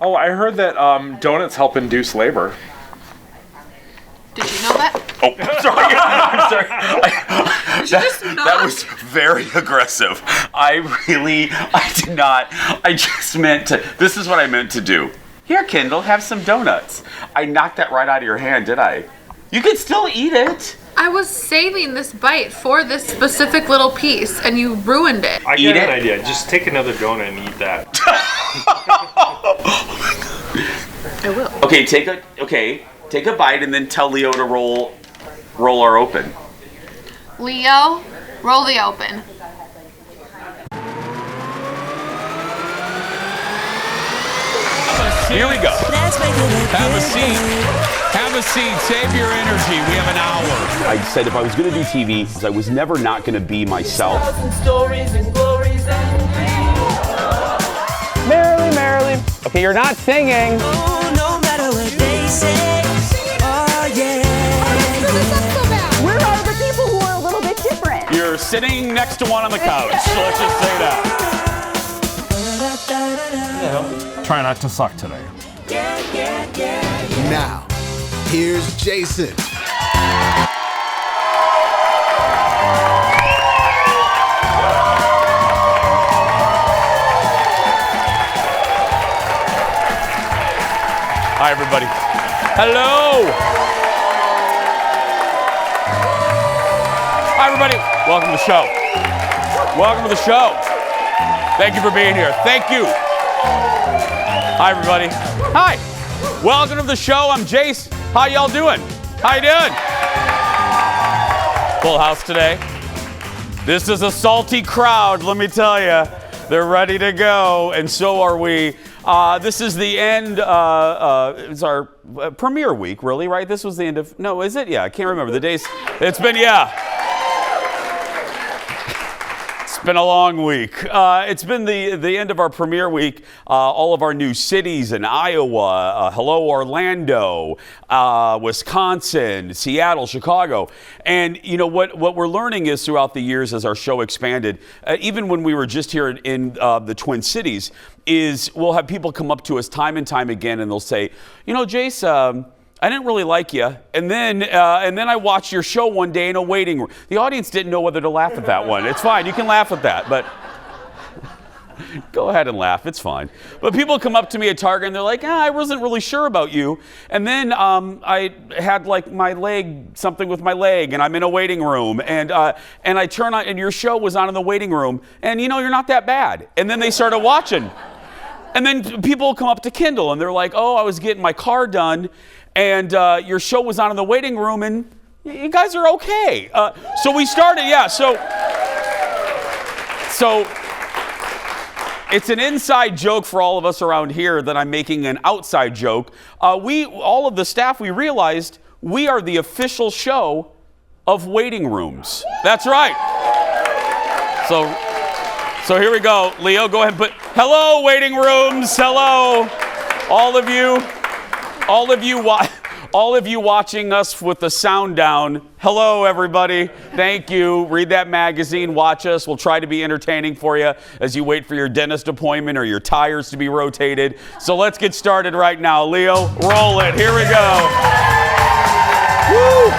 Oh, I heard that donuts help induce labor. Did you know that? Oh, sorry. I'm sorry. That was very aggressive. I did not. I just meant to. This is what I meant to do. Here, Kendall, have some donuts. I knocked that right out of your hand, did I? You can still eat it. I was saving this bite for this specific little piece, and you ruined it. I get an idea. Just take another donut and eat that. I will. Okay, take a bite and then tell Leo to roll our open. Leo, roll the open. Here we go. Have a seat. Have a seat. Save your energy. We have an hour. I said if I was going to do TV, I was never not going to be myself. Merrily, merrily. Okay, you're not singing. Oh, no matter what they say. Oh, yeah. Where are the people who are a little bit different? You're sitting next to one on the couch. Let's just say that. Try not to suck today. Now, here's Jason. Hi, everybody. Hello. Hi, everybody. Welcome to the show. Welcome to the show. Thank you for being here. Thank you. Hi, everybody. Hi. Welcome to the show. I'm Jace. How y'all doing? How you doing? Full house today. This is a salty crowd, let me tell you. They're ready to go, and so are we. This is the end. It's our premiere week, really, right? This was the end of. No, is it? Yeah, I can't remember the days. It's been, yeah. It's been a long week. It's been the end of our premiere week. All of our new cities in Iowa, hello Orlando, Wisconsin, Seattle, Chicago. And you know what we're learning is throughout the years as our show expanded, even when we were just here in the Twin Cities, is we'll have people come up to us time and time again and they'll say, you know, Jace, I didn't really like you, and then I watched your show one day in a waiting room. The audience didn't know whether to laugh at that one. It's fine, you can laugh at that, but go ahead and laugh, it's fine. But people come up to me at Target and they're like, I wasn't really sure about you. And then I had like something with my leg, and I'm in a waiting room, and I turn on, and your show was on in the waiting room, and you know, you're not that bad. And then they started watching. And then people come up to Kendall and they're like, oh, I was getting my car done, and your show was on in the waiting room, and you guys are okay. So we started, yeah, so it's an inside joke for all of us around here that I'm making an outside joke. All of the staff, we realized we are the official show of waiting rooms. That's right. So here we go. Leo, go ahead and put, hello, waiting rooms, hello. All of you watching us with the sound down, hello, everybody. Thank you. Read that magazine, watch us. We'll try to be entertaining for you as you wait for your dentist appointment or your tires to be rotated. So let's get started right now. Leo, roll it. Here we go. Woo!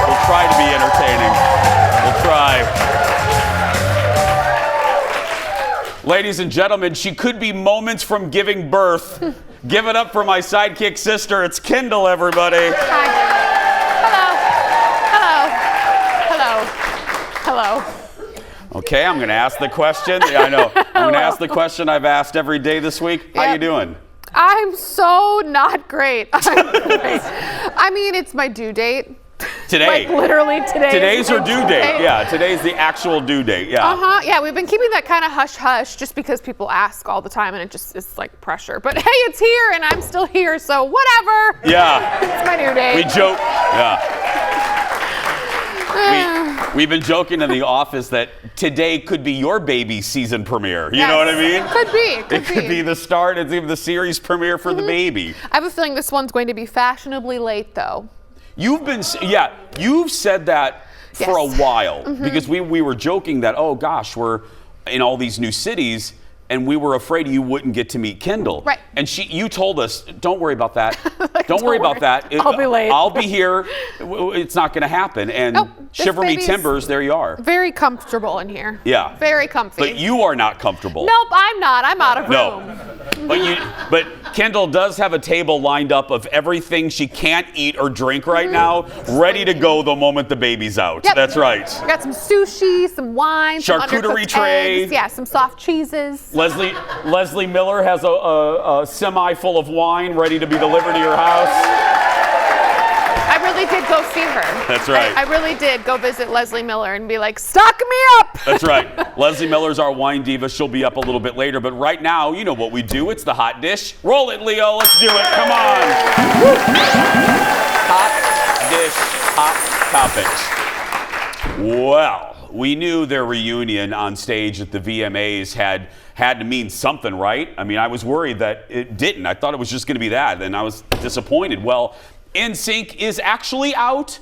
We'll try to be entertaining. We'll try. Ladies and gentlemen, she could be moments from giving birth. Give it up for my sidekick sister. It's Kendall, everybody. Hi. Hello. Okay, I'm going to ask the question. Yeah, I know. I'm going to ask the question I've asked every day this week. How you doing? I'm so not great. I mean, it's my due date. Today. Like literally today. Today's her due date. Yeah, today's the actual due date. Yeah. Yeah, we've been keeping that kind of hush-hush just because people ask all the time and it just is like pressure. But hey, it's here and I'm still here, so whatever. Yeah. It's my due date. We joke. Yeah. We've been joking in the office that today could be your baby season premiere. You know what I mean? Could be. It could be the start. It's even the series premiere for the baby. I have a feeling this one's going to be fashionably late, though. You've said that for a while because we were joking that, oh gosh, we're in all these new cities and we were afraid you wouldn't get to meet Kendall. Right. And you told us, don't worry about that. Don't worry about that. I'll be late. I'll be here. It's not going to happen. And Nope, this shiver me baby's timbers, there you are. Very comfortable in here. Yeah. Very comfy. But you are not comfortable. Nope, I'm not. I'm out of No. room. But Kendall does have a table lined up of everything she can't eat or drink right now, ready to go the moment the baby's out. Yep. That's right. We got some sushi, some wine, some Charcuterie undercooked tray. eggs, yeah, some soft cheeses. Leslie Miller has a semi full of wine ready to be delivered to your house. I really did go see her. That's right. I really did go visit Leslie Miller and be like, stock me up. That's right. Leslie Miller's our wine diva. She'll be up a little bit later. But right now, you know what we do. It's the hot dish. Roll it, Leo. Let's do it. Come on. Hot dish, hot topics. Well, we knew their reunion on stage at the VMAs had to mean something, right? I mean, I was worried that it didn't. I thought it was just going to be that, and I was disappointed. Well, NSYNC is actually out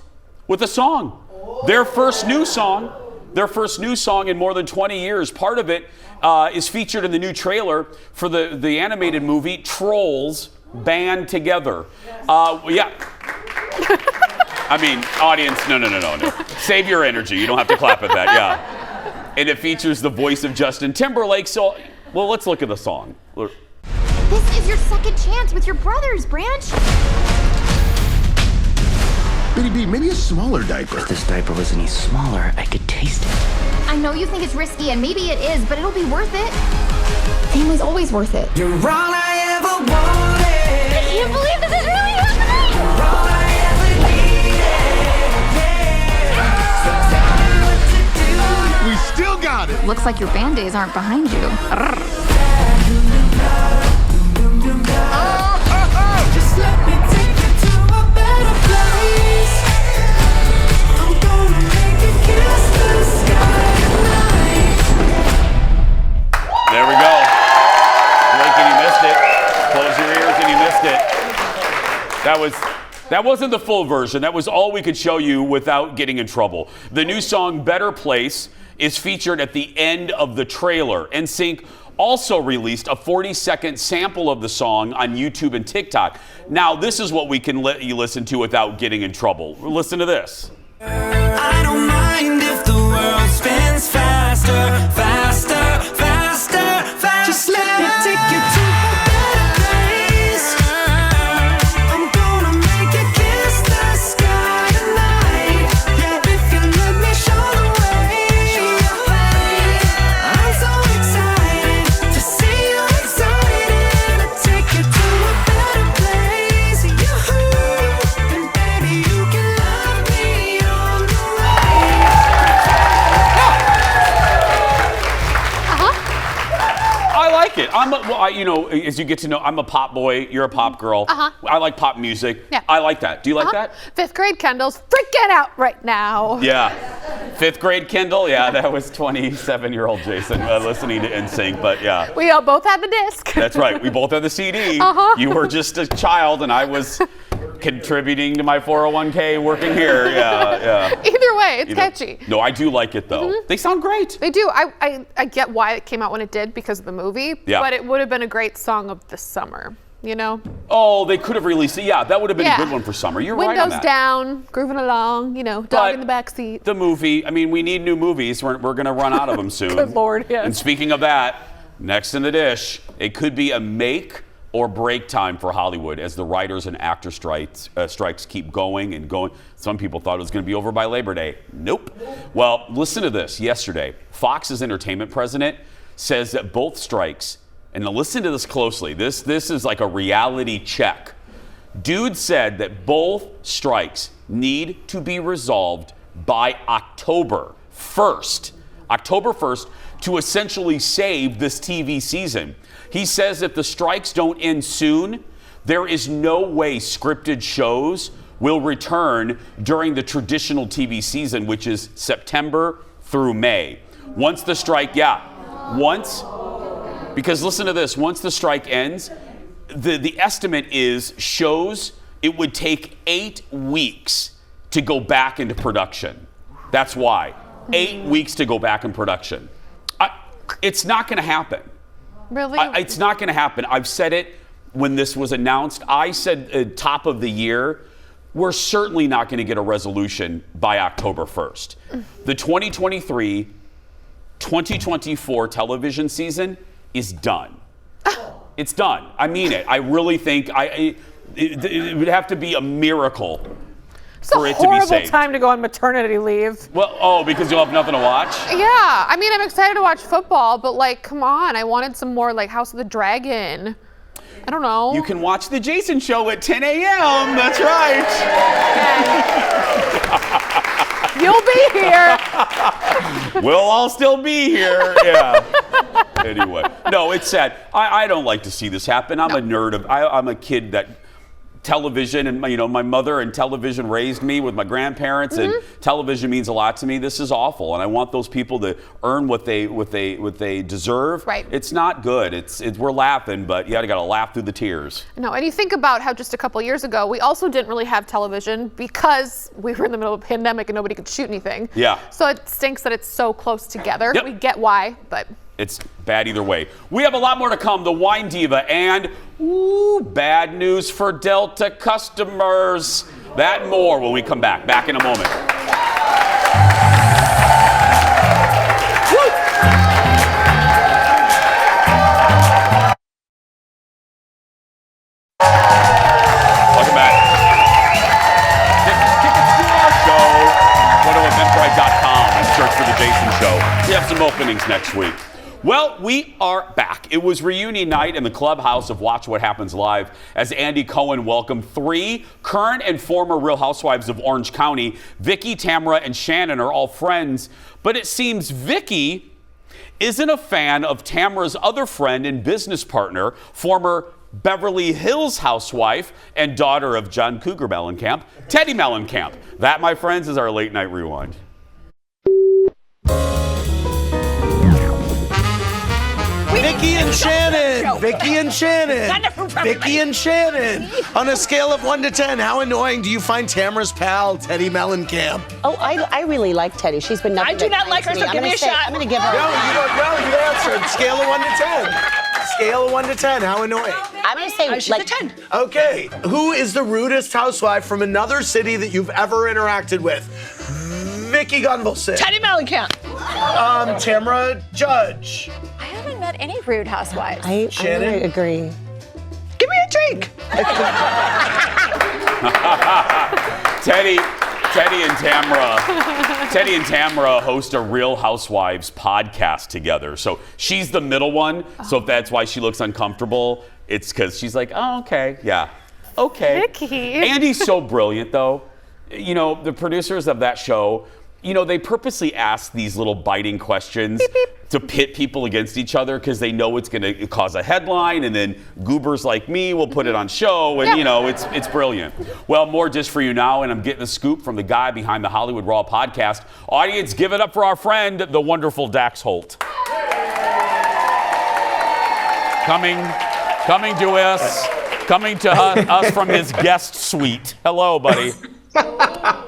with a song. Their first new song in more than 20 years. Part of it is featured in the new trailer for the animated movie Trolls Band Together. Yeah. I mean, audience, no. Save your energy. You don't have to clap at that, yeah. And it features the voice of Justin Timberlake. So, well, let's look at the song. This is your second chance with your brothers, Branch. Bitty B, maybe a smaller diaper. If this diaper was any smaller, I could taste it. I know you think it's risky, and maybe it is, but it'll be worth it. Family's always worth it. You're all I ever wanted. I can't believe this is really happening! You're all I ever needed. Yeah. So tell me what to do. We still got it. Looks like your band days aren't behind you. Just let me take you to a better place. I'm gonna make you kiss the sky tonight. There we go. Blake, and you missed it. Close your ears and you missed it. That wasn't the full version. That was all we could show you without getting in trouble. The new song Better Place is featured at the end of the trailer. NSYNC also released a 40-second sample of the song on YouTube and TikTok. Now, this is what we can let you listen to without getting in trouble. Listen to this. I don't mind if the world spins faster, faster, faster, faster. Just let me take you to a better place. I'm gonna make you kiss the sky tonight. Yeah, if you let me show the way. I'm so excited to see you excited. I take you to a better place. And baby, you can love me all the way. I like it. As you get to know, I'm a pop boy. You're a pop girl. I like pop music. Yeah. I like that. Do you like that? 5th grade Kendall's freaking out right now. Yeah. 5th grade Kendall. Yeah, that was 27-year-old Jason listening to NSYNC. But yeah, We all both had the disc. that's right. We both had the CD. You were just a child, and I was contributing to my 401k working here. Yeah. Either way, it's You know. catchy. No, I do like it though. They sound great. They do. I get why it came out when it did because of the movie. Yeah. But it would have been a great song of the summer, you know? Oh, they could have released it. Yeah, that would have been Yeah. a good one for summer. You're right on Windows that. down, grooving along, dog But in the back seat. The movie, I mean, we need new movies. We're going to run out of them soon. Good Lord, yes. And speaking of that, next in the dish, it could be a make or break time for Hollywood as the writers and actor strikes keep going and going. Some people thought it was going to be over by Labor Day. Nope. Well, listen to this. Yesterday, Fox's entertainment president says that both strikes, and now listen to this closely. This is like a reality check. Dude said that both strikes need to be resolved by October 1st. October 1st to essentially save this TV season. He says if the strikes don't end soon, there is no way scripted shows will return during the traditional TV season, which is September through May. Once the strike, because listen to this, once the strike ends, the estimate is shows it would take 8 weeks to go back into production. That's why. 8 weeks to go back in production. It's not going to happen. Really? It's not going to happen. I've said it when this was announced. I said top of the year, we're certainly not going to get a resolution by October 1st. The 2023-2024 television season is done. It's done. I mean it. I really think it would have to be a miracle for it to be horrible saved. time to go on maternity leave. Well, because you'll have nothing to watch? Yeah, I mean, I'm excited to watch football, but like, come on, I wanted some more like House of the Dragon. I don't know. You can watch The Jason Show at 10 a.m. That's right. You'll be here. We'll all still be here. Yeah. Anyway, no, it's sad. I don't like to see this happen. I'm a nerd. I'm a kid that television and my mother and television raised me with my grandparents, and television means a lot to me. This is awful, and I want those people to earn what they deserve. Right. It's not good. We're laughing, but you gotta laugh through the tears. No, and you think about how just a couple years ago we also didn't really have television because we were in the middle of a pandemic and nobody could shoot anything. Yeah. So it stinks that it's so close together. Yep. We get why, but It's bad either way. We have a lot more to come. The Wine Diva and bad news for Delta customers. That and more when we come back. Back in a moment. Welcome back. Tickets to our show. Go to eventbrite.com and search for The Jason Show. We have some openings next week. Well, we are back. It was reunion night in the clubhouse of Watch What Happens Live as Andy Cohen welcomed 3 current and former Real Housewives of Orange County. Vicky, Tamara, and Shannon are all friends, but it seems Vicky isn't a fan of Tamara's other friend and business partner, former Beverly Hills housewife and daughter of John Cougar Mellencamp, Teddi Mellencamp. That, my friends, is our late night rewind. Vicky and Shannon. Vicky and Shannon. Vicky and Shannon. On a scale of 1 to 10, how annoying do you find Tamara's pal, Teddi Mellencamp? Oh, I really like Teddi. She's been nothing. I do not like her, so give me a shot. I'm going to give her. No, you don't know. You answered. Scale of 1 to 10. Scale of 1 to 10. How annoying? I'm going to say She's like a 10. Okay. Who is the rudest housewife from another city that you've ever interacted with? Vicky Gunvalson. Teddi Mellencamp. Tamara Judge. I haven't met any rude housewives. I agree. Give me a drink. Teddi and Tamara host a Real Housewives podcast together. So she's the middle one. So if that's why she looks uncomfortable, it's because she's like, oh, okay, yeah, okay. Vicky. Andy's so brilliant, though. You know, the producers of that show, they purposely ask these little biting questions to pit people against each other because they know it's going to cause a headline, and then goobers like me will put it on show, and it's brilliant. Well, more just for you now, and I'm getting the scoop from the guy behind the Hollywood Raw podcast. Audience, give it up for our friend, the wonderful Dax Holt. Coming to us from his guest suite. Hello, buddy.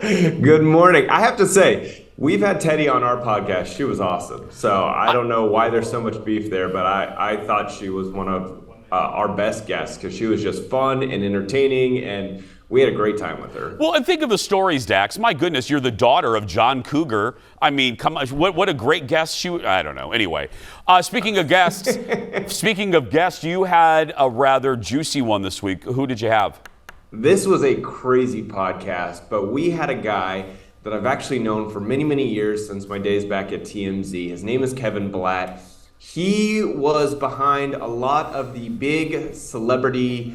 Good morning. I have to say, we've had Teddi on our podcast. She was awesome. So I don't know why there's so much beef there, but I thought she was one of our best guests because she was just fun and entertaining, and we had a great time with her. Well, and think of the stories, Dax. My goodness, you're the daughter of John Cougar. I mean, come on, what a great guest I don't know. Anyway, speaking of guests, you had a rather juicy one this week. Who did you have? This was a crazy podcast, but we had a guy that I've actually known for many, many years since my days back at TMZ. His name is Kevin Blatt. He was behind a lot of the big celebrity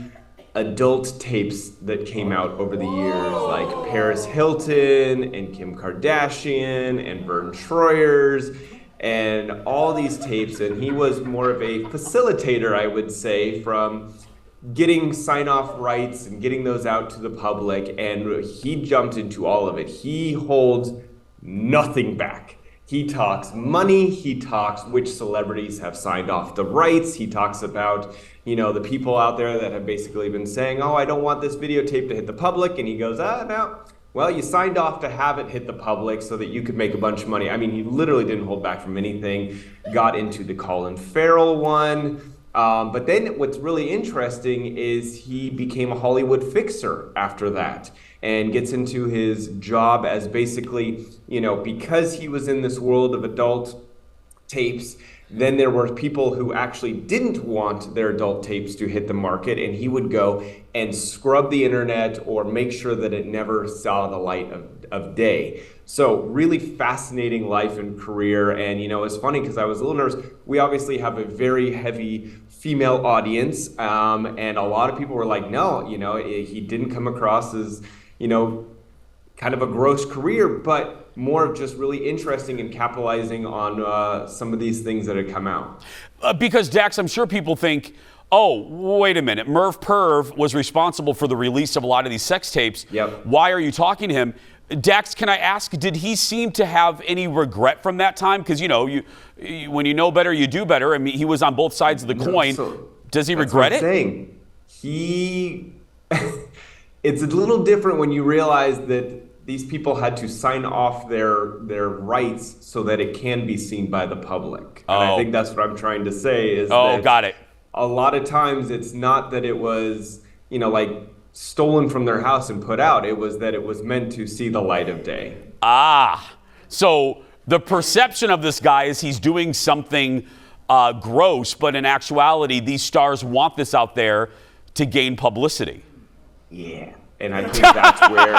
adult tapes that came out over the years, like Paris Hilton and Kim Kardashian and Vern Troyers and all these tapes. And he was more of a facilitator, I would say, from getting sign-off rights and getting those out to the public, and he jumped into all of it. He holds nothing back. He talks money, he talks which celebrities have signed off the rights, he talks about, the people out there that have basically been saying, oh, I don't want this videotape to hit the public, and he goes, no. Well, you signed off to have it hit the public so that you could make a bunch of money. I mean, he literally didn't hold back from anything. Got into the Colin Farrell one. But then what's really interesting is he became a Hollywood fixer after that and gets into his job as basically, because he was in this world of adult tapes, then there were people who actually didn't want their adult tapes to hit the market, and he would go and scrub the internet or make sure that it never saw the light of day. So really fascinating life and career. And, it's funny because I was a little nervous. We obviously have a very heavy female audience, and a lot of people were like, no, he didn't come across as, kind of a gross career, but more of just really interesting and capitalizing on some of these things that had come out. Because, Dax, I'm sure people think, oh, wait a minute, Merv Perv was responsible for the release of a lot of these sex tapes. Yep. Why are you talking to him? Dax, can I ask, did he seem to have any regret from that time? Because, when you know better, you do better. I mean, he was on both sides of the coin. Does he regret it? Saying. It's a little different when you realize that these people had to sign off their rights so that it can be seen by the public. And I think that's what I'm trying to say is that got it. A lot of times it's not that it was, stolen from their house and put out. It was that it was meant to see the light of day. So the perception of this guy is he's doing something gross, but in actuality, these stars want this out there to gain publicity. Yeah. And I think that's where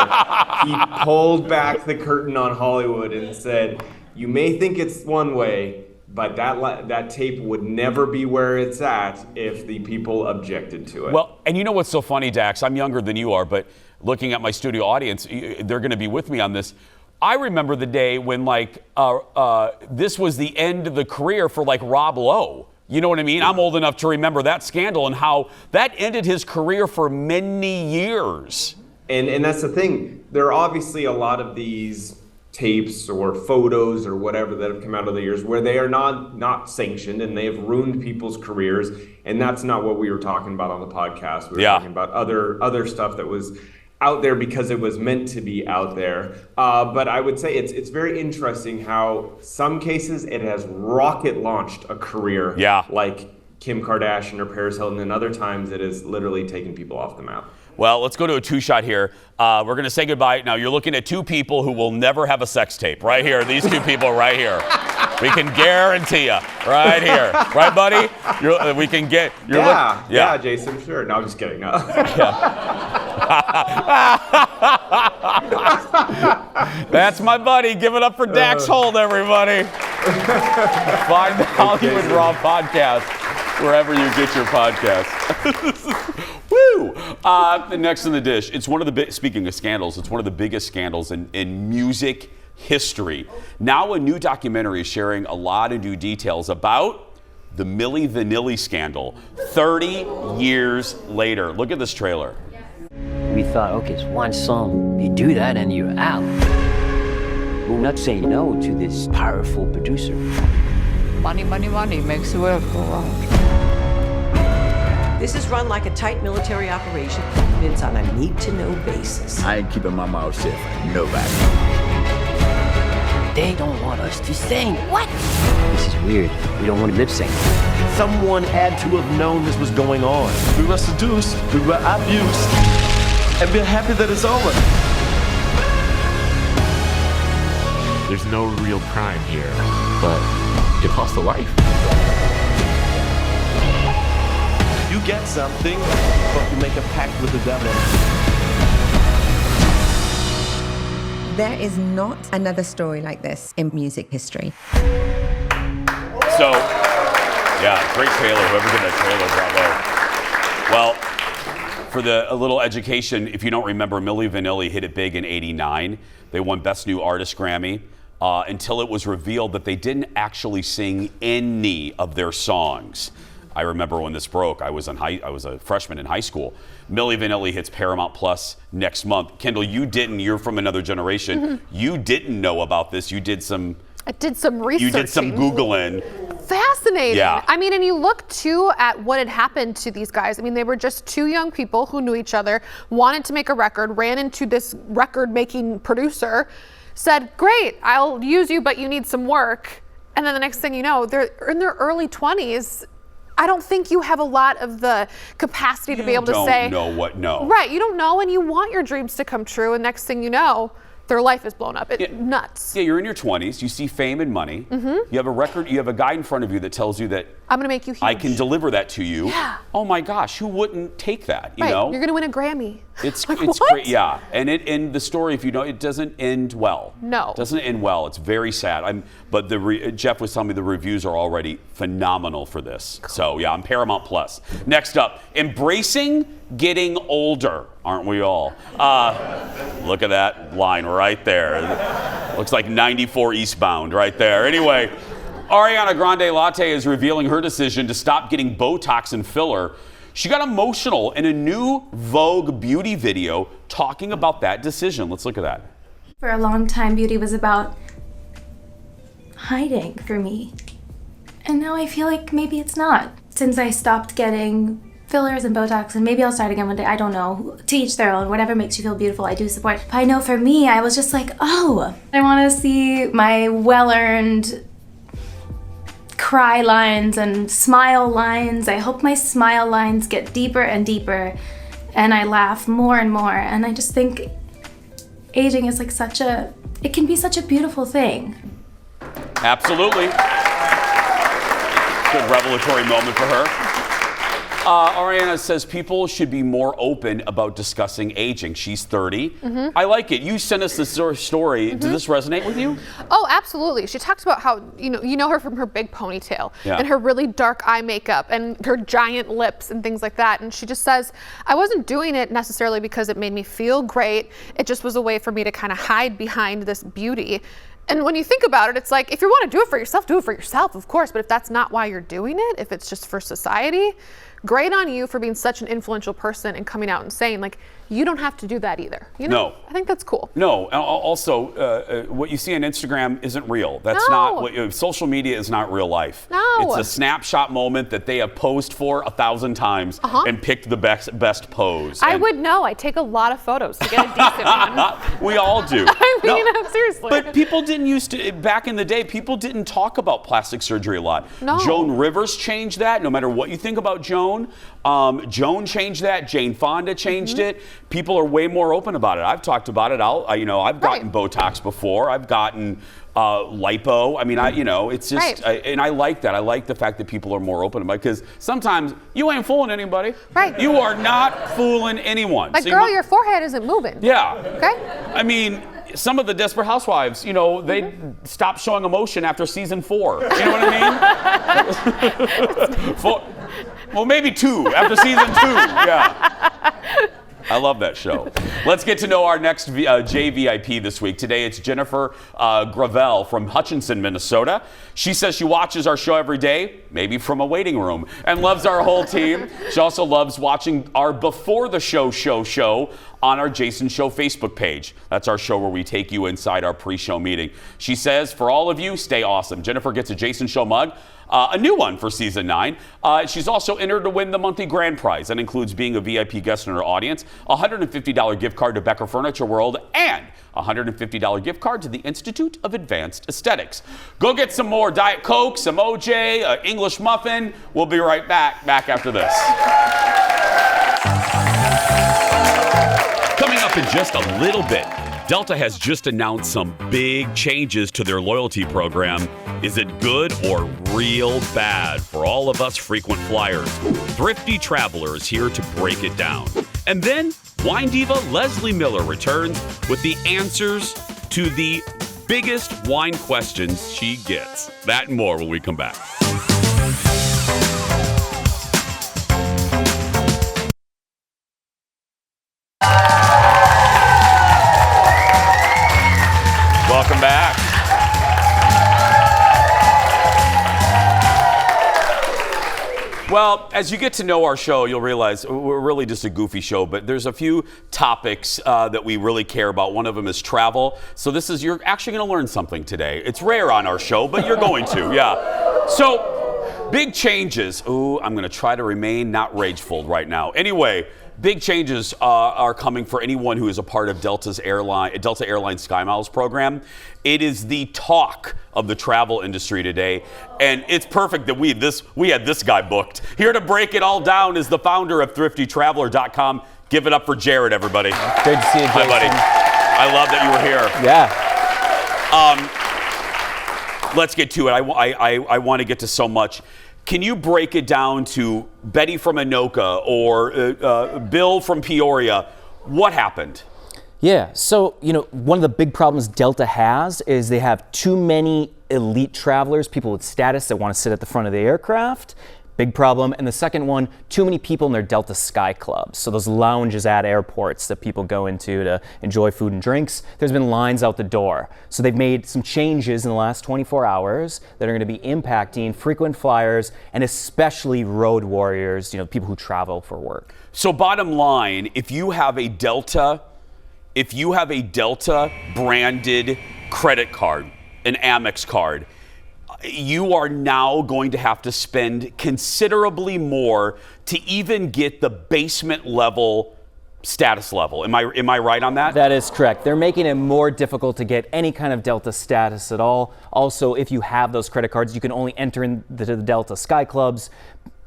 he pulled back the curtain on Hollywood and said, you may think it's one way, but that tape would never be where it's at if the people objected to it. Well, and you know what's so funny, Dax? I'm younger than you are, but looking at my studio audience, they're going to be with me on this. I remember the day when, this was the end of the career for, Rob Lowe. You know what I mean? I'm old enough to remember that scandal and how that ended his career for many years. And that's the thing. There are obviously a lot of these tapes or photos or whatever that have come out of the years where they are not sanctioned and they have ruined people's careers. And that's not what we were talking about on the podcast. We were talking about other stuff that was out there because it was meant to be out there. But I would say it's very interesting how some cases it has rocket launched a career like Kim Kardashian or Paris Hilton, and other times it has literally taken people off the map. Well, let's go to a two-shot here. We're going to say goodbye. Now, you're looking at two people who will never have a sex tape. Right here. These two people right here. We can guarantee you. Right here. Right, buddy? We can get... Yeah, Jason, sure. No, I'm just kidding. No. That's my buddy. Give it up for Dax Holt, everybody. Find the Hollywood Raw podcast wherever you get your podcast. Woo! Next in the dish, it's one of the speaking of scandals, it's one of the biggest scandals in music history. Now a new documentary is sharing a lot of new details about the Milli Vanilli scandal 30 years later. Look at this trailer. We thought, okay, it's one song. You do that and you're out. We're not saying no to this powerful producer. Money, money, money makes the world go round. This is run like a tight military operation. It's on a need-to-know basis. I ain't keeping my mouth shut for nobody. They don't want us to sing. What? This is weird. We don't want to lip sync. Someone had to have known this was going on. We were seduced, we were abused, and we're happy that it's over. There's no real crime here, but it costs a life. You get something, but you make a pact with the devil. There is not another story like this in music history. So, yeah, great trailer. Whoever did that trailer, bravo. Well, for a little education, if you don't remember, Milli Vanilli hit it big in '89. They won Best New Artist Grammy until it was revealed that they didn't actually sing any of their songs. I remember when this broke. I was a freshman in high school. Milli Vanilli hits Paramount Plus next month. Kendall, you didn't. You're from another generation. Mm-hmm. You didn't know about this. I did some research. You did some Googling. Fascinating. Yeah. I mean, and you look too at what had happened to these guys. I mean, they were just two young people who knew each other, wanted to make a record, ran into this record-making producer, said, "Great, I'll use you, but you need some work." And then the next thing you know, they're in their early 20s. I don't think you have a lot of the capacity to be able to say. You don't know what no. Right, you don't know, and you want your dreams to come true, and next thing you know, their life is blown up. It's nuts. Yeah, you're in your 20s. You see fame and money. You have a record. You have a guy in front of you that tells you that I'm going to make you huge. I can deliver that to you. Yeah. Oh my gosh, who wouldn't take that? You right. know, You're going to win a Grammy. It's like, it's what? great. Yeah, and the story, if you know, it doesn't end well. No, it doesn't end well. It's very sad. But Jeff was telling me the reviews are already phenomenal for this. Cool. So yeah, on Paramount Plus. Next up, embracing getting older, aren't we all? Look at that line right there. Looks like 94 eastbound right there. Anyway, Ariana Grande Latte is revealing her decision to stop getting Botox and filler. She got emotional in a new Vogue beauty video talking about that decision. Let's look at that. For a long time, beauty was about hiding for me. And now I feel like maybe it's not. Since I stopped getting fillers and Botox, and maybe I'll start again one day, I don't know. To each their own, whatever makes you feel beautiful, I do support. But I know for me, I was just like, oh, I want to see my well-earned cry lines and smile lines. I hope my smile lines get deeper and deeper, and I laugh more and more. And I just think aging is like it can be such a beautiful thing. Absolutely. Good revelatory moment for her. Ariana says people should be more open about discussing aging. She's 30. I like it. You sent us this story. Did this resonate with you? Oh, absolutely. She talks about how, you know her from her big ponytail and her really dark eye makeup and her giant lips and things like that. And she just says, I wasn't doing it necessarily because it made me feel great. It just was a way for me to kind of hide behind this beauty. And when you think about it, it's like, if you want to do it for yourself, of course. But if that's not why you're doing it, if it's just for society, great on you for being such an influential person and coming out and saying, like, you don't have to do that either. You know? No. I think that's cool. No. Also, what you see on Instagram isn't real. That's not what social media is not real life. No. It's a snapshot moment that they have posed for 1,000 times and picked the best pose. I would know. I take a lot of photos to get a decent one. We all do. I mean, seriously. But people didn't used to, back in the day, people didn't talk about plastic surgery a lot. No. Joan Rivers changed that. No matter what you think about Joan, Joan changed that. Jane Fonda changed it. People are way more open about it. I've talked about it. I've gotten Botox before. I've gotten lipo. I mean, it's just, and I like that. I like the fact that people are more open about it, because sometimes you ain't fooling anybody. Right. You are not fooling anyone. Like, so girl, your forehead isn't moving. Yeah. Okay. I mean, some of the Desperate Housewives, they stopped showing emotion after season 4. You know what I mean? Well, maybe 2 after season 2. Yeah. I love that show. Let's get to know our next JVIP this week. Today it's Jennifer Gravel from Hutchinson, Minnesota. She says she watches our show every day, maybe from a waiting room, and loves our whole team. She also loves watching our Before the Show on our Jason Show Facebook page. That's our show where we take you inside our pre-show meeting. She says, for all of you, stay awesome. Jennifer gets a Jason Show mug. A new one for season 9. She's also entered to win the monthly grand prize. That includes being a VIP guest in our audience, a $150 gift card to Becker Furniture World, and a $150 gift card to the Institute of Advanced Aesthetics. Go get some more Diet Coke, some OJ, English muffin. We'll be right back after this. Coming up in just a little bit, Delta has just announced some big changes to their loyalty program. Is it good or real bad for all of us frequent flyers? Thrifty Traveler is here to break it down. And then wine diva Leslie Miller returns with the answers to the biggest wine questions she gets. That and more when we come back. Welcome back. Well, as you get to know our show, you'll realize we're really just a goofy show, but there's a few topics that we really care about. One of them is travel. So you're actually going to learn something today. It's rare on our show, but you're going to, yeah. So, big changes. Ooh, I'm going to try to remain not rageful right now. Anyway, Big changes are coming for anyone who is a part of Delta Airlines SkyMiles program. It is the talk of the travel industry today, and it's perfect that we had this guy booked. Here to break it all down is the founder of ThriftyTraveler.com. Give it up for Jared, everybody. Good to see you, Jason. Hi, buddy. I love that you were here. Yeah. Let's get to it. I want to get to so much. Can you break it down to Betty from Anoka or Bill from Peoria? What happened? Yeah, so, one of the big problems Delta has is they have too many elite travelers, people with status that want to sit at the front of the aircraft. Big problem. And the second one, too many people in their Delta Sky Clubs. So those lounges at airports that people go into to enjoy food and drinks, there's been lines out the door. So they've made some changes in the last 24 hours that are going to be impacting frequent flyers and especially road warriors, people who travel for work. So bottom line, if you have a Delta branded credit card, an Amex card, you are now going to have to spend considerably more to even get the basement level status level. Am I right on that? That is correct. They're making it more difficult to get any kind of Delta status at all. Also, if you have those credit cards, you can only enter into the Delta Sky Clubs.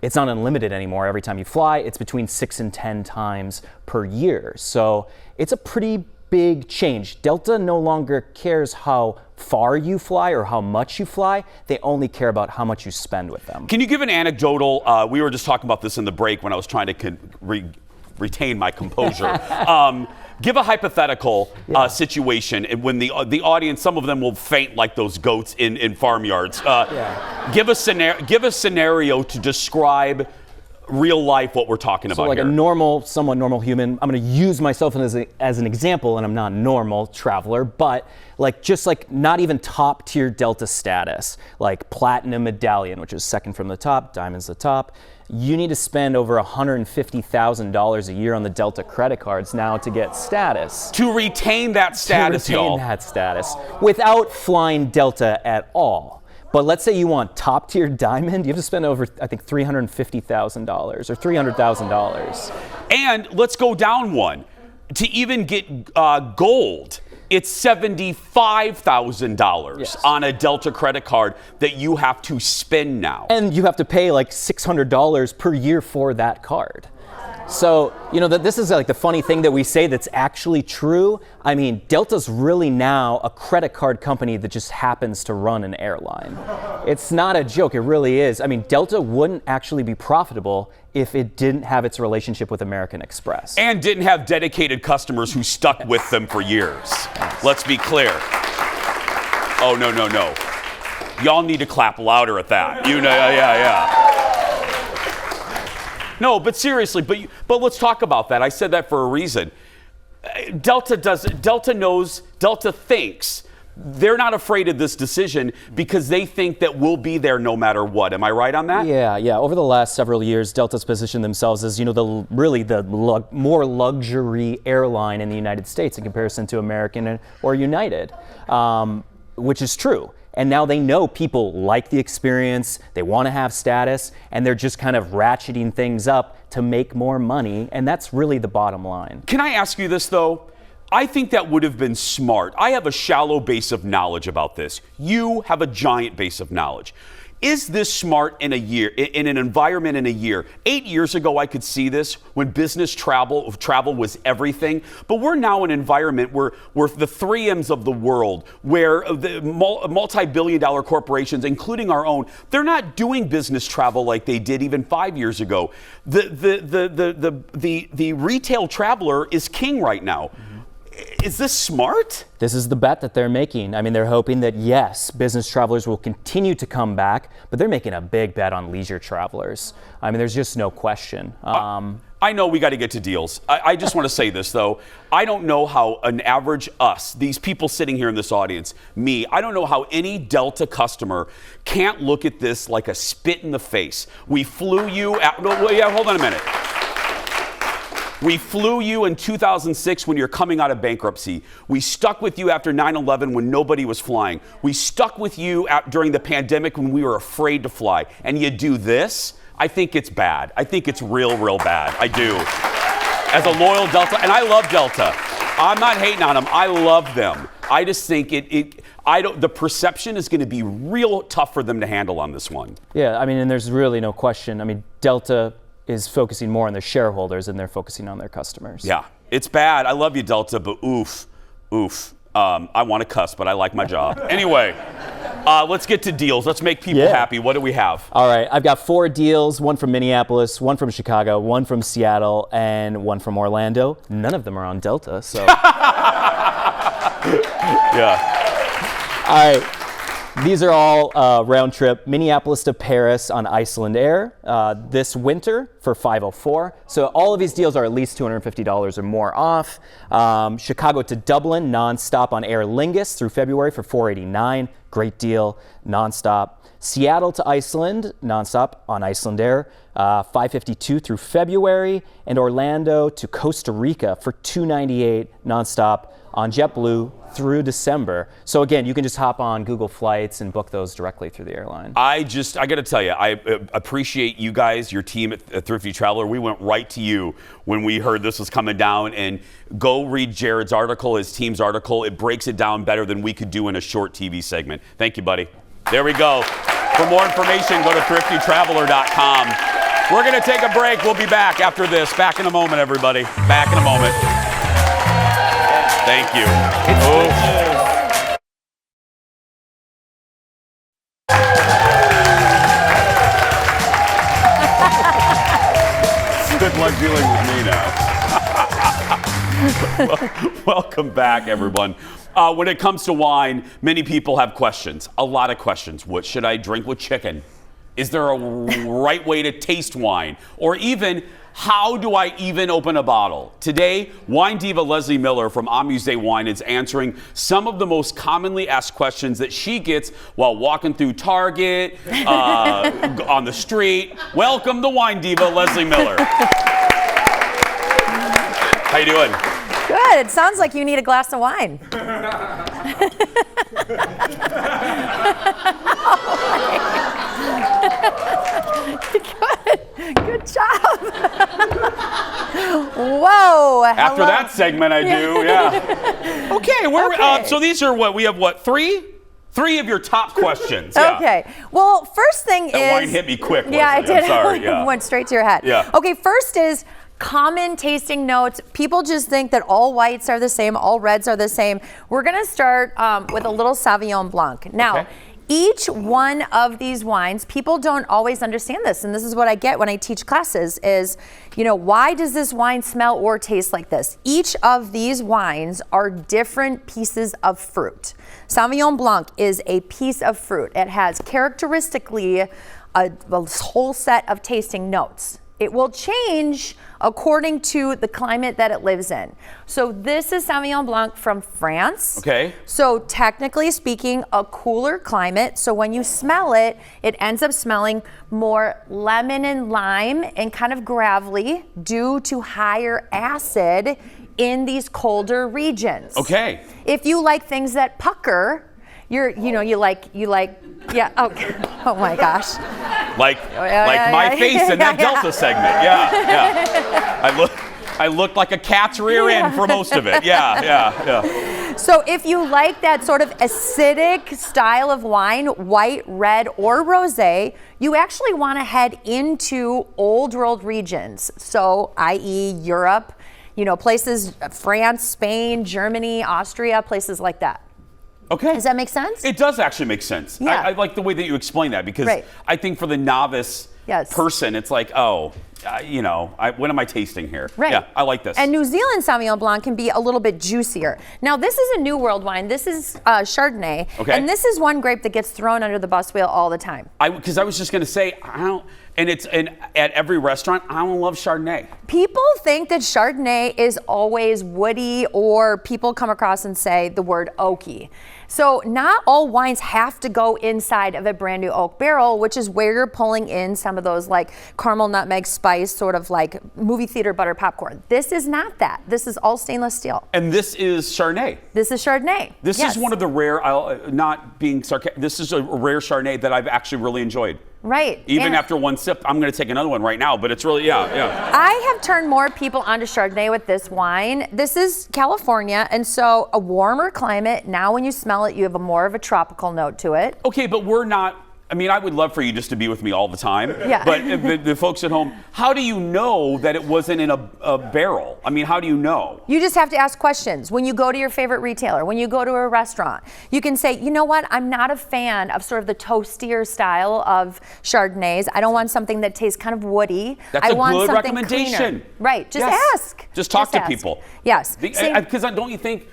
It's not unlimited anymore. Every time you fly, it's between 6 and 10 times per year. So it's a pretty big change. Delta no longer cares how far you fly or how much you fly. They only care about how much you spend with them. Can you give an anecdotal? We were just talking about this in the break when I was trying to retain my composure. Give a hypothetical situation when the audience, some of them will faint like those goats in farmyards. Give a scenario to describe real life what we're talking about like here. a somewhat normal human. I'm going to use myself as an example, and I'm not a normal traveler, but just not even top tier Delta status, like platinum medallion, which is second from the top, diamond's the top. You need to spend over $150,000 a year on the Delta credit cards now to get status. To retain that status, y'all. That status without flying Delta at all. But let's say you want top tier diamond, you have to spend over, I think, $350,000 or $300,000. And let's go down one. To even get gold, it's $75,000 on a Delta credit card that you have to spend now. And you have to pay like $600 per year for that card. So, this is like the funny thing that we say that's actually true. I mean, Delta's really now a credit card company that just happens to run an airline. It's not a joke, it really is. I mean, Delta wouldn't actually be profitable if it didn't have its relationship with American Express. And didn't have dedicated customers who stuck with them for years. Let's be clear. Oh, no. Y'all need to clap louder at that. Yeah. No, but seriously, but let's talk about that. I said that for a reason. Delta thinks they're not afraid of this decision because they think that we'll be there no matter what. Am I right on that? Yeah. Over the last several years, Delta's positioned themselves as, the more luxury airline in the United States in comparison to American or United, which is true. And now they know people like the experience, they want to have status, and they're just kind of ratcheting things up to make more money, and that's really the bottom line. Can I ask you this, though? I think that would have been smart. I have a shallow base of knowledge about this. You have a giant base of knowledge. Is this smart in an environment in a year? 8 years ago, I could see this when business travel was everything. But we're now in an environment where the 3Ms of the world, where the multi-billion-dollar corporations, including our own, they're not doing business travel like they did even 5 years ago. The retail traveler is king right now. Is this smart? This is the bet that they're making. I mean, they're hoping that, yes, business travelers will continue to come back, but they're making a big bet on leisure travelers. I mean, there's just no question. I know we got to get to deals. I just want to say this, though. I don't know how an average these people sitting here in this audience, I don't know how any Delta customer can't look at this like a spit in the face. We flew you hold on a minute. We flew you in 2006 when you're coming out of bankruptcy. We stuck with you after 9/11 when nobody was flying. We stuck with you during the pandemic when we were afraid to fly. And you do this? I think it's bad. I think it's real bad. I do. As a loyal Delta, and I love Delta. I'm not hating on them. I love them. I just think the perception is going to be real tough for them to handle on this one. Yeah, I mean, and there's really no question. I mean, Delta is focusing more on their shareholders and they're focusing on their customers. Yeah, it's bad. I love you, Delta, but oof. I want to cuss, but I like my job. Anyway, let's get to deals. Let's make people happy. What do we have? All right, I've got 4 deals, one from Minneapolis, one from Chicago, one from Seattle, and one from Orlando. None of them are on Delta, so. Yeah. All right. These are all round trip Minneapolis to Paris on Iceland Air this winter for $504. So all of these deals are at least $250 or more off. Chicago to Dublin nonstop on Aer Lingus through February for $489. Great deal, nonstop. Seattle to Iceland nonstop on Iceland Air, $552 through February, and Orlando to Costa Rica for $298 nonstop on JetBlue through December. So again, you can just hop on Google Flights and book those directly through the airline. I got to tell you, I appreciate you guys, your team at Thrifty Traveler. We went right to you when we heard this was coming down, and go read Jared's article, his team's article. It breaks it down better than we could do in a short TV segment. Thank you, buddy. There we go. For more information, go to thriftytraveler.com. We're going to take a break. We'll be back after this. Back in a moment, everybody. Back in a moment. Thank you. Good luck dealing with me now. Welcome back, everyone. When it comes to wine, many people have questions. A lot of questions. What should I drink with chicken? Is there a right way to taste wine? Or even, how do I even open a bottle? Today, wine diva Leslie Miller from Amusé Wine is answering some of the most commonly asked questions that she gets while walking through Target, on the street. Welcome the wine diva Leslie Miller. How you doing? Good. It sounds like you need a glass of wine. Good job. Whoa. After that segment, I do, yeah. Okay, so these are we have three? 3 of your top questions. Yeah. Okay. Well, first thing that wine hit me quick. Yeah, I did. I'm sorry. Yeah. Went straight to your head. Yeah. Okay, first is common tasting notes. People just think that all whites are the same, all reds are the same. We're going to start with a little Sauvignon Blanc. Now, each one of these wines, people don't always understand this, and this is what I get when I teach classes is, why does this wine smell or taste like this? Each of these wines are different pieces of fruit. Sauvignon Blanc is a piece of fruit. It has characteristically a whole set of tasting notes. It will change according to the climate that it lives in. So this is Sauvignon Blanc from France. Okay. So technically speaking, a cooler climate. So when you smell it, it ends up smelling more lemon and lime and kind of gravelly due to higher acid in these colder regions. Okay. If you like things that pucker, you like oh my gosh. Like my face in that Delta segment. Yeah. I looked like a cat's rear end for most of it. Yeah. So if you like that sort of acidic style of wine, white, red, or rosé, you actually want to head into old world regions. So, i.e. Europe, places, France, Spain, Germany, Austria, places like that. Okay. Does that make sense? It does actually make sense. Yeah. I like the way that you explain that because I think for the novice person, it's like, what am I tasting here? Right. Yeah, I like this. And New Zealand Sauvignon Blanc can be a little bit juicier. Now, this is a New World wine. This is Chardonnay. Okay. And this is one grape that gets thrown under the bus wheel all the time. Because I was just going to say, and at every restaurant, I don't love Chardonnay. People think that Chardonnay is always woody, or people come across and say the word oaky. So not all wines have to go inside of a brand new oak barrel, which is where you're pulling in some of those like caramel, nutmeg, spice, sort of like movie theater butter popcorn. This is not that. This is all stainless steel. And this is Chardonnay. This is Chardonnay. This is one of the rare, not being sarcastic, this is a rare Chardonnay that I've actually really enjoyed. Right. Even And after one sip, I'm going to take another one right now, but it's really, yeah. I have turned more people onto Chardonnay with this wine. This is California, and so a warmer climate. Now when you smell it, you have more of a tropical note to it. Okay, but we're not, I mean, I would love for you just to be with me all the time. Yeah. But the folks at home, how do you know that it wasn't in a barrel? I mean, how do you know? You just have to ask questions. When you go to your favorite retailer, when you go to a restaurant, you can say, you know what, I'm not a fan of sort of the toastier style of Chardonnays. I don't want something that tastes kind of woody. That's I a want good something recommendation. cleaner. Right, just Yes. ask. Just talk to ask. people. Yes. Because don't you think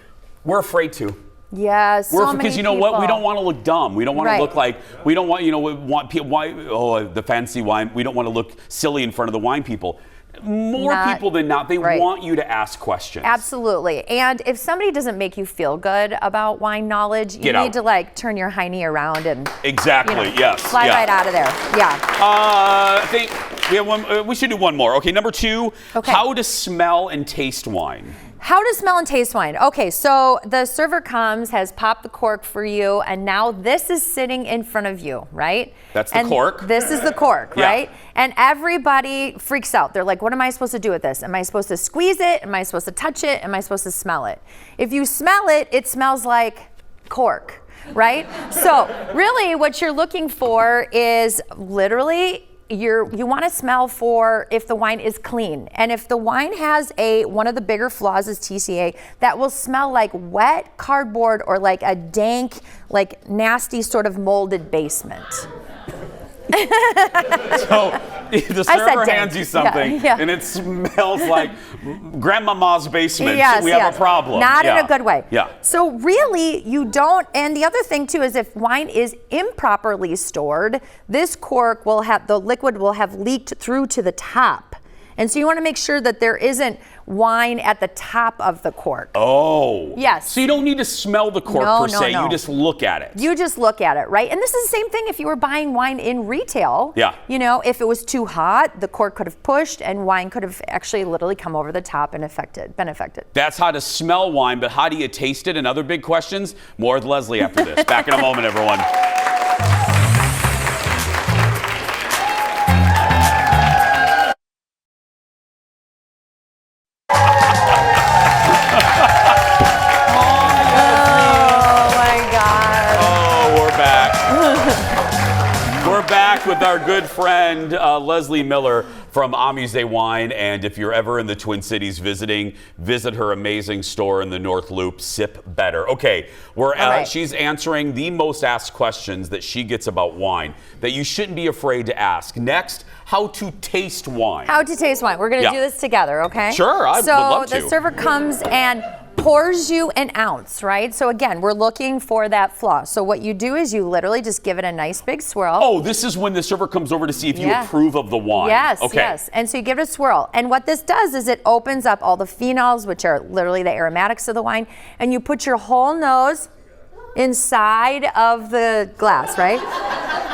we're afraid to? Yes, Because you know what? We don't want to look dumb. We don't want Right. to look like, we don't want, we want people, the fancy wine. We don't want to look silly in front of the wine people. More people than not, they want you to ask questions. Absolutely. And if somebody doesn't make you feel good about wine knowledge, you Get need out. to like turn your hiney around and Exactly, yes. fly yeah. right out of there. Yeah. I think we have one. We should do one more. Okay, number 2. Okay. How to smell and taste wine. How to smell and taste wine. Okay, so the server comes, has popped the cork for you, and now this is sitting in front of you, right? That's the And cork. This is the cork, Yeah. right? And everybody freaks out. They're like, what am I supposed to do with this? Am I supposed to squeeze it? Am I supposed to touch it? Am I supposed to smell it? If you smell it, it smells like cork, right? So really what you're looking for is literally you want to smell for if the wine is clean. And if the wine has one of the bigger flaws is TCA, that will smell like wet cardboard or like a dank, like nasty sort of molded basement. So the I said server dank. hands you something, Yeah. and it smells like grandmama's basement. Yes, we have yes. a problem. Not in Yeah. a good way. Yeah. So really, you don't, and the other thing too is if wine is improperly stored, this cork will have, the liquid will have leaked through to the top. And so you want to make sure that there isn't wine at the top of the cork. Oh. Yes. So you don't need to smell the cork No, per no, se. no. You just look at it. You just look at it, right? And this is the same thing if you were buying wine in retail. Yeah. You know, if it was too hot, the cork could have pushed and wine could have actually literally come over the top and been affected. That's how to smell wine, but how do you taste it? And other big questions? More with Leslie after this. Back in a moment, everyone. We're back with our good friend Leslie Miller from Amusé Wine, and if you're ever in the Twin Cities visiting, visit her amazing store in the North Loop, Sip Better. Okay, she's answering the most asked questions that she gets about wine that you shouldn't be afraid to ask. Next, how to taste wine. How to taste wine. We're going to do this together, okay? Sure, I would love to. So the server comes and pours you an ounce, right? So again, we're looking for that flaw. So what you do is you literally just give it a nice big swirl. Oh, this is when the server comes over to see if you approve of the wine. Yes, okay. yes. And so you give it a swirl. And what this does is it opens up all the phenols, which are literally the aromatics of the wine, and you put your whole nose inside of the glass, right?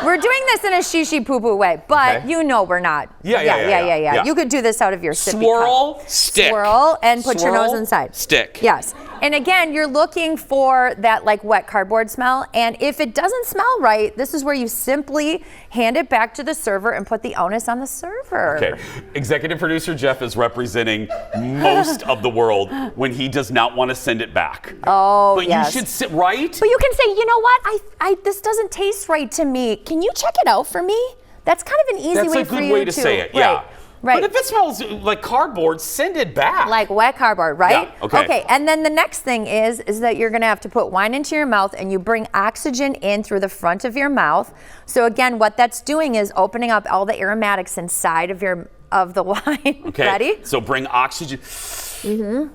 We're doing this in a shishi poo poo way, but you know we're not. Yeah. You could do this out of your sippy Swirl, cup. stick. Swirl and put your Swirl, nose inside. stick. Yes. And again, you're looking for that like wet cardboard smell. And if it doesn't smell right, this is where you simply hand it back to the server and put the onus on the server. Okay. Executive producer Jeff is representing most of the world when he does not want to send it back. Oh, but yes. you should sit right. But you can say, you know what? This doesn't taste right to me. Can you check it out for me? That's kind of an easy That's way a for good you way to say it. Yeah. Right. But if it smells like cardboard, send it back. Like wet cardboard, right? Yeah, okay. Okay, and then the next thing is that you're gonna have to put wine into your mouth and you bring oxygen in through the front of your mouth. So again, what that's doing is opening up all the aromatics inside of the wine. Okay. Ready? So bring oxygen. Mm-hmm.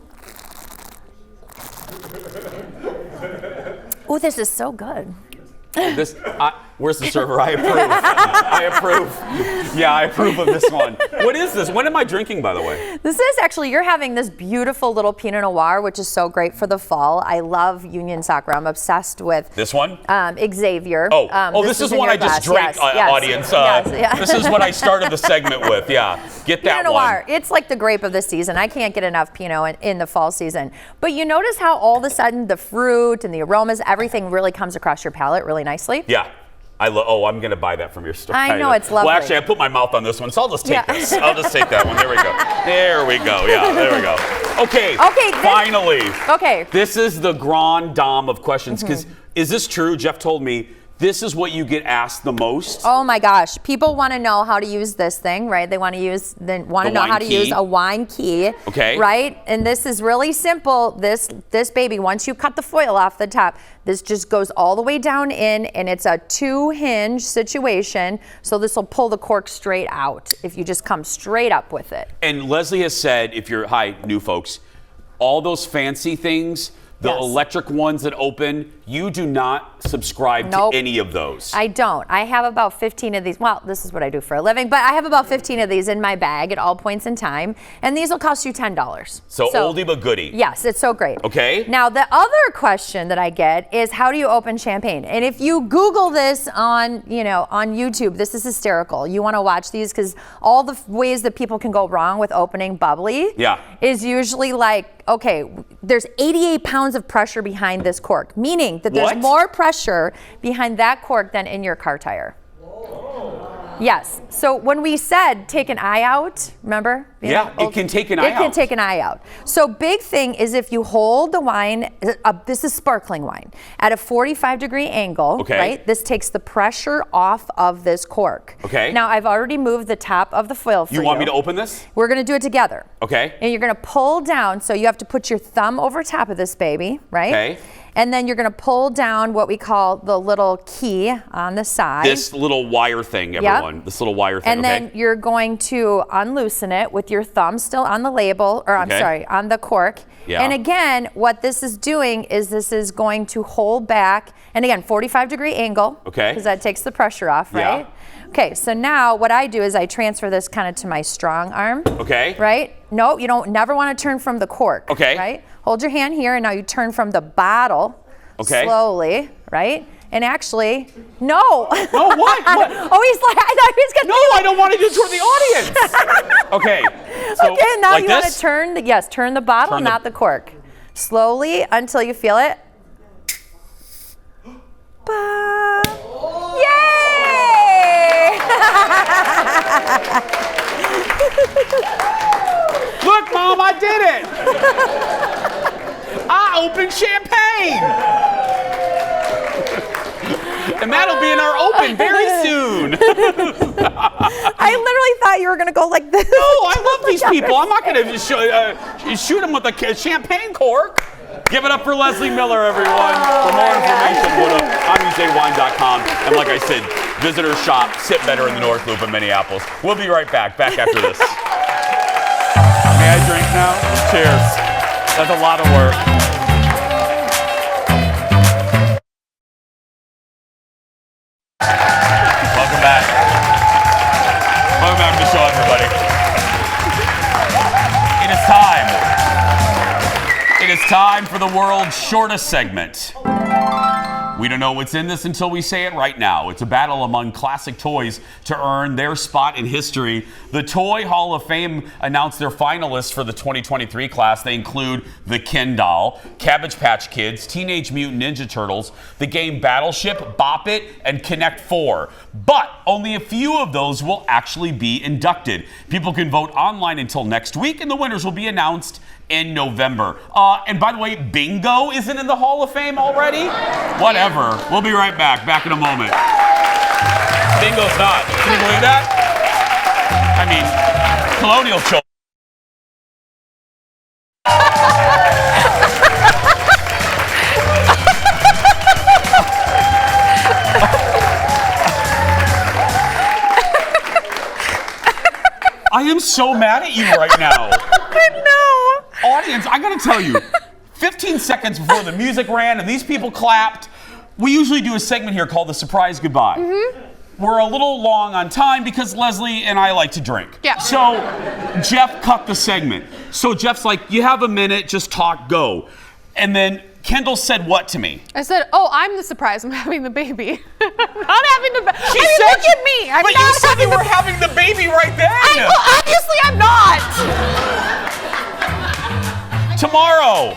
Oh, this is so good. Where's the server? I approve. I approve. Yeah, I approve of this one. What is this? What am I drinking, by the way? This is actually, you're having this beautiful little Pinot Noir, which is so great for the fall. I love Union Sacra. I'm obsessed with This one? Xavier. This is one I just drank, audience. This is what I started the segment with. Yeah, get that Pinot Noir. one. It's like the grape of the season. I can't get enough Pinot in the fall season. But you notice how all of a sudden the fruit and the aromas, everything really comes across your palate really nicely? Yeah. I'm going to buy that from your store. I know, it's lovely. Well, actually, I put my mouth on this one, so I'll just take this. I'll just take that one. There we go. Yeah, there we go. Okay. Finally. Okay. This is the grand dame of questions, because is this true? Jeff told me this is what you get asked the most. Oh my gosh, people want to know how to use this thing, right? They want to know how to use a wine key. Okay. Right? And this is really simple. This baby, once you cut the foil off the top, this just goes all the way down in, and it's a 2-hinge situation. So this will pull the cork straight out if you just come straight up with it. And Leslie has said, new folks, all those fancy things, the electric ones that open, you do not subscribe to any of those. I don't. I have about 15 of these. Well, this is what I do for a living, but I have about 15 of these in my bag at all points in time, and these will cost you $10. So oldie but goodie. Yes, it's so great. Okay. Now, the other question that I get is, how do you open champagne? And if you Google this on YouTube, this is hysterical. You want to watch these because all the ways that people can go wrong with opening bubbly is usually like, okay, there's 88 pounds of pressure behind this cork, meaning that there's more pressure behind that cork than in your car tire. Yes. So when we said take an eye out, remember? It can take an eye out. It can take an eye out. So big thing is if you hold the wine, this is sparkling wine, at a 45-degree angle, right? This takes the pressure off of this cork. Okay. Now I've already moved the top of the foil for you. You want me to open this? We're going to do it together. Okay. And you're going to pull down, so you have to put your thumb over top of this baby, right? Okay. And then you're going to pull down what we call the little key on the side. This little wire thing, everyone. This little wire thing, and then you're going to unloosen it with your thumb still on the label, or on the cork. Yeah. And again, what this is doing is this is going to hold back, and again, 45-degree angle. Okay. Because that takes the pressure off, right? Okay, so now what I do is I transfer this kind of to my strong arm. Okay. Right? No, you don't never want to turn from the cork. Okay. Right? Hold your hand here, and now you turn from the bottle slowly, right? And actually, no. No, what? Oh, he's like, I thought he was going to. No, I don't want to do it toward the audience. Okay. So, okay, now like you want to turn the bottle, not the cork. Slowly until you feel it. Yay! Look, Mom, I did it. I opened champagne. And that'll be in our open very soon. I literally thought you were going to go like this. No, I love these people. I'm not going to shoot them with a champagne cork. Give it up for Leslie Miller, everyone. For more information, go to I'mUSAWine.com. And like I said, visit her shop, Sit Better in the North Loop in Minneapolis. We'll be right back after this. May I drink now? Cheers. That's a lot of work. Welcome back. Welcome back to the show, everybody. It is time. It is time for the world's shortest segment. We don't know what's in this until we say it right now. It's a battle among classic toys to earn their spot in history. The Toy Hall of Fame announced their finalists for the 2023 class. They include the Ken doll, Cabbage Patch Kids, Teenage Mutant Ninja Turtles, the game Battleship, Bop It, and Connect 4. But only a few of those will actually be inducted. People can vote online until next week, and the winners will be announced in November. And by the way, Bingo isn't in the Hall of Fame already? Whatever. We'll be right back. Back in a moment. Bingo's not. Can you believe that? I mean, colonial children. I am so mad at you right now. I know. Audience, I gotta tell you, 15 seconds before the music ran and these people clapped, we usually do a segment here called the Surprise Goodbye. We're a little long on time because Leslie and I like to drink. Yeah. So Jeff cut the segment. So Jeff's like, you have a minute, just talk, go. And then Kendall said what to me? I said, oh, I'm the surprise. I'm having the baby. I'm not having the baby. She said, look at me. I'm but not you said having you were having the baby right then. Well, obviously I'm not. Tomorrow,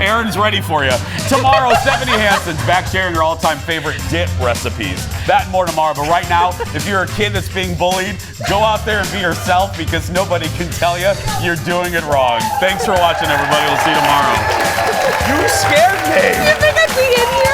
Aaron Tim's ready for you. Tomorrow, Stephanie Hanson's back sharing her all-time favorite dip recipes. That and more tomorrow. But right now, if you're a kid that's being bullied, go out there and be yourself because nobody can tell you you're doing it wrong. Thanks for watching, everybody. We'll see you tomorrow. You scared me. You think I'd be in here?